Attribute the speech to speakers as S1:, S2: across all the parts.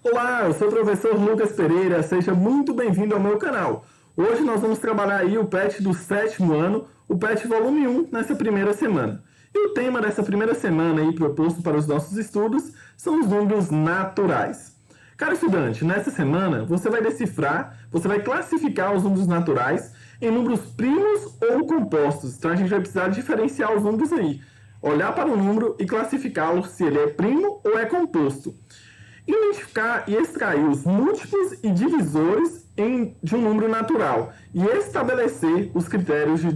S1: Olá, eu sou o professor Lucas Pereira, seja muito bem-vindo ao meu canal. Hoje nós vamos trabalhar aí o PET do 7º ano, o PET volume 1, nessa primeira semana. E o tema dessa primeira semana aí proposto para os nossos estudos são os números naturais. Caro estudante, nessa semana você vai decifrar, você vai classificar os números naturais em números primos ou compostos. Então a gente vai precisar diferenciar os números aí. Olhar para o número e classificá-lo se ele é primo ou é composto. Identificar e extrair os múltiplos e divisores de um número natural e estabelecer os critérios de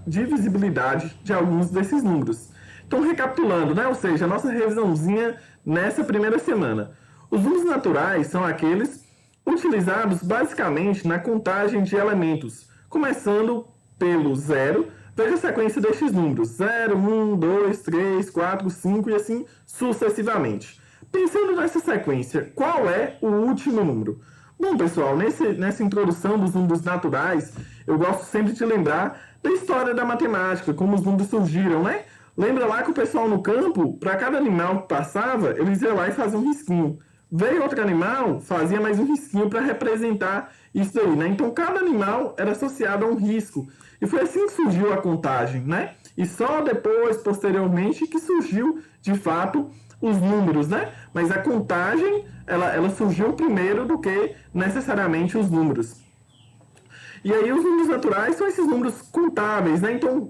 S1: divisibilidade de alguns desses números. Então, recapitulando, né? Ou seja, a nossa revisãozinha nessa primeira semana. Os números naturais são aqueles utilizados basicamente na contagem de elementos, começando pelo zero. Veja a sequência destes números: 0, 1, 2, 3, 4, 5 e assim sucessivamente. Pensando nessa sequência, qual é o último número? Bom, pessoal, nessa introdução dos números naturais, eu gosto sempre de lembrar da história da matemática, como os números surgiram, né? Lembra lá que o pessoal no campo, para cada animal que passava, eles iam lá e faziam um risquinho. Veio outro animal, fazia mais um risquinho para representar isso daí, né? Então, cada animal era associado a um risco. E foi assim que surgiu a contagem, né? E só depois, posteriormente, que surgiu, de fato, os números, né? Mas a contagem, ela surgiu primeiro do que necessariamente os números. E aí os números naturais são esses números contáveis, né? Então,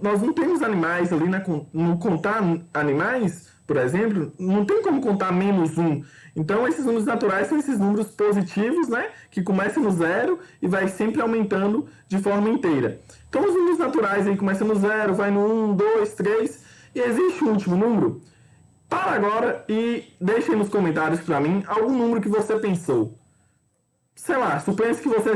S1: nós não temos animais ali, no contar animais, por exemplo, não tem como contar menos um. Então, esses números naturais são esses números positivos, né? Que começam no zero e vai sempre aumentando de forma inteira. Então, os números naturais aí começam no zero, vai no 1, 2, 3, e existe um último número. Para agora e deixe aí nos comentários para mim algum número que você pensou. Sei lá, suponha que você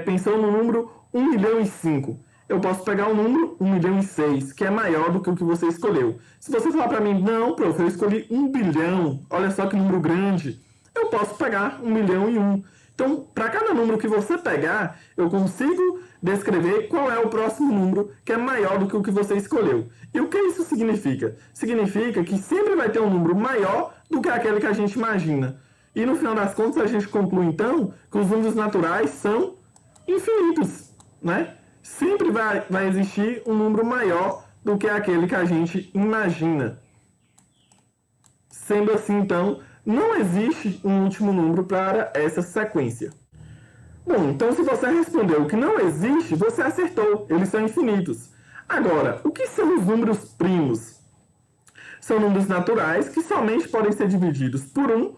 S1: pensou no número 1.005.000. Eu posso pegar o número 1.006.000, que é maior do que o que você escolheu. Se você falar para mim, não, prof, eu escolhi 1 bilhão, olha só que número grande, eu posso pegar 1.000.001. Então, para cada número que você pegar, eu consigo descrever qual é o próximo número que é maior do que o que você escolheu. E o que isso significa? Significa que sempre vai ter um número maior do que aquele que a gente imagina. E no final das contas, a gente conclui então que os números naturais são infinitos, né? Sempre vai existir um número maior do que aquele que a gente imagina. Sendo assim, então, não existe um último número para essa sequência. Bom, então se você respondeu que não existe, você acertou, eles são infinitos. Agora, o que são os números primos? São números naturais que somente podem ser divididos por um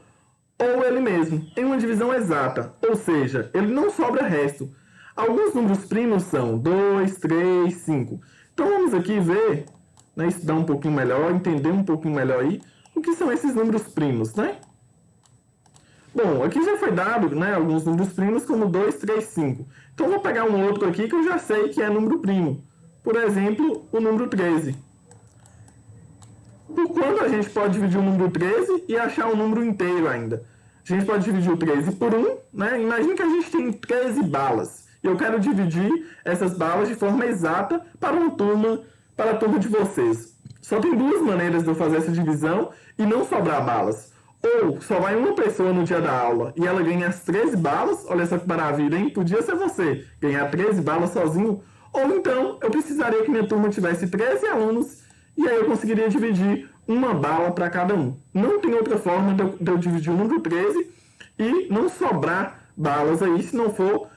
S1: ou ele mesmo, em uma divisão exata, ou seja, ele não sobra resto. Alguns números primos são 2, 3, 5. Então vamos aqui ver, né, estudar um pouquinho melhor, entender um pouquinho melhor aí, o que são esses números primos, né? Bom, aqui já foi dado, né, alguns números primos como 2, 3, 5. Então vou pegar um outro aqui que eu já sei que é número primo. Por exemplo, o número 13. Por quanto a gente pode dividir o número 13 e achar um número inteiro ainda? A gente pode dividir o 13 por 1, né? Imagina que a gente tem 13 balas. E eu quero dividir essas balas de forma exata para a turma de vocês. Só tem duas maneiras de eu fazer essa divisão e não sobrar balas. Ou só vai uma pessoa no dia da aula e ela ganha as 13 balas, olha só que maravilha, hein? Podia ser você, ganhar 13 balas sozinho. Ou então, eu precisaria que minha turma tivesse 13 alunos e aí eu conseguiria dividir uma bala para cada um. Não tem outra forma de eu dividir o número 13 e não sobrar balas aí, se não for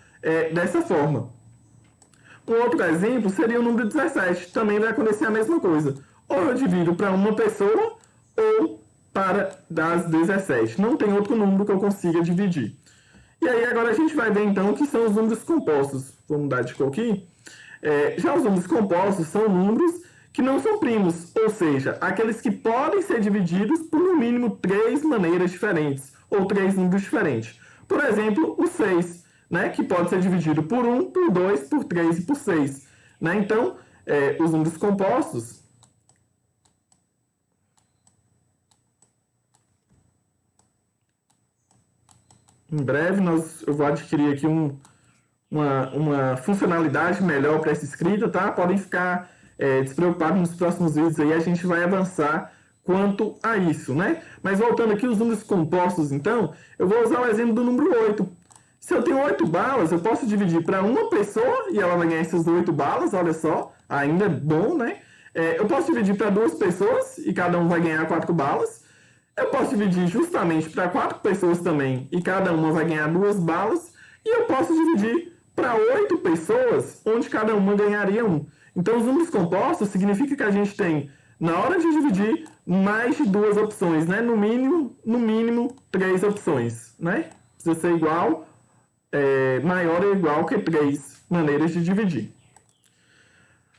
S1: dessa forma. Um outro exemplo seria o número 17. Também vai acontecer a mesma coisa. Ou eu divido para uma pessoa ou para das 17. Não tem outro número que eu consiga dividir. E aí agora a gente vai ver então o que são os números compostos. Vou mudar de cor aqui. Já os números compostos são números que não são primos, ou seja, aqueles que podem ser divididos por no mínimo 3 maneiras diferentes, ou 3 números diferentes. Por exemplo, o 6, né, que pode ser dividido por 1, por 2, por 3 e por 6. Né? Então, os números compostos em breve eu vou adquirir aqui uma funcionalidade melhor para essa escrita, tá? Podem ficar despreocupados nos próximos vídeos aí, a gente vai avançar quanto a isso, né? Mas voltando aqui, os números compostos, então, eu vou usar o exemplo do número 8. Se eu tenho 8 balas, eu posso dividir para uma pessoa e ela vai ganhar essas 8 balas, olha só, ainda é bom, né? Eu posso dividir para 2 pessoas e cada um vai ganhar 4 balas. Eu posso dividir justamente para 4 pessoas também e cada uma vai ganhar 2 balas. E eu posso dividir para 8 pessoas, onde cada uma ganharia 1. Então, os números compostos significa que a gente tem, na hora de dividir, mais de 2 opções, né? No mínimo 3 opções, né? Precisa ser igual, maior ou igual que 3 maneiras de dividir.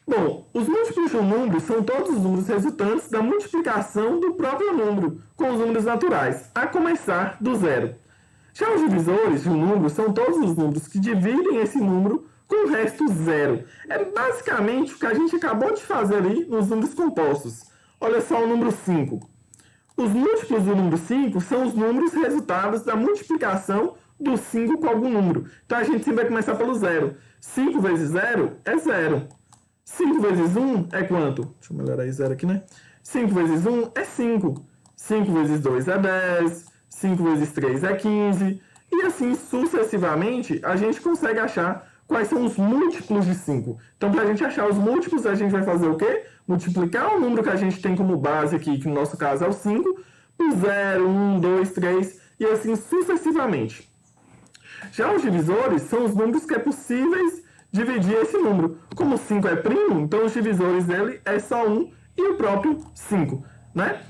S1: Bom, os múltiplos de um número são todos os números resultantes da multiplicação do próprio número com os números naturais, a começar do zero. Já os divisores de um número são todos os números que dividem esse número com o resto zero. É basicamente o que a gente acabou de fazer ali nos números compostos. Olha só o número 5. Os múltiplos do número 5 são os números resultados da multiplicação do 5 com algum número. Então a gente sempre vai começar pelo zero. 5 vezes 0 é 0. 5 vezes 1 é quanto? Deixa eu melhorar aí 0 aqui, né? 5 vezes 1 é 5. 5 vezes 2 é 10. 5 vezes 3 é 15. E assim sucessivamente a gente consegue achar quais são os múltiplos de 5. Então, para a gente achar os múltiplos, a gente vai fazer o quê? Multiplicar o número que a gente tem como base aqui, que no nosso caso é o 5, por 0, 1, 2, 3, e assim sucessivamente. Já os divisores são os números que é possíveis dividir esse número. Como 5 é primo, então os divisores dele é só 1 e o próprio 5, né?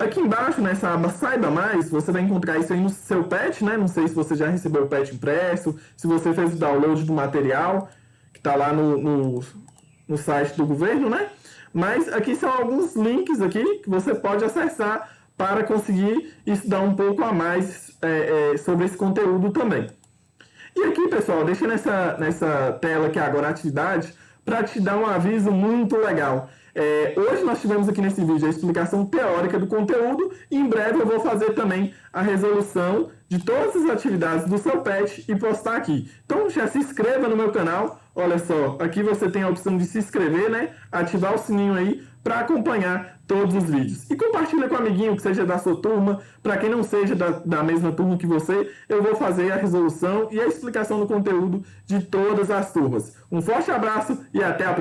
S1: Aqui embaixo, nessa aba Saiba Mais, você vai encontrar isso aí no seu PET, né? Não sei se você já recebeu o PET impresso, se você fez o download do material, que está lá no site do governo, né? Mas aqui são alguns links aqui que você pode acessar para conseguir estudar um pouco a mais sobre esse conteúdo também. E aqui, pessoal, deixa nessa tela aqui agora a atividade para te dar um aviso muito legal. Hoje nós tivemos aqui nesse vídeo a explicação teórica do conteúdo e em breve eu vou fazer também a resolução de todas as atividades do seu PET e postar aqui. Então já se inscreva no meu canal, olha só, aqui você tem a opção de se inscrever, né? Ativar o sininho aí para acompanhar todos os vídeos. E compartilha com um amiguinho que seja da sua turma, para quem não seja da mesma turma que você, eu vou fazer a resolução e a explicação do conteúdo de todas as turmas. Um forte abraço e até a próxima!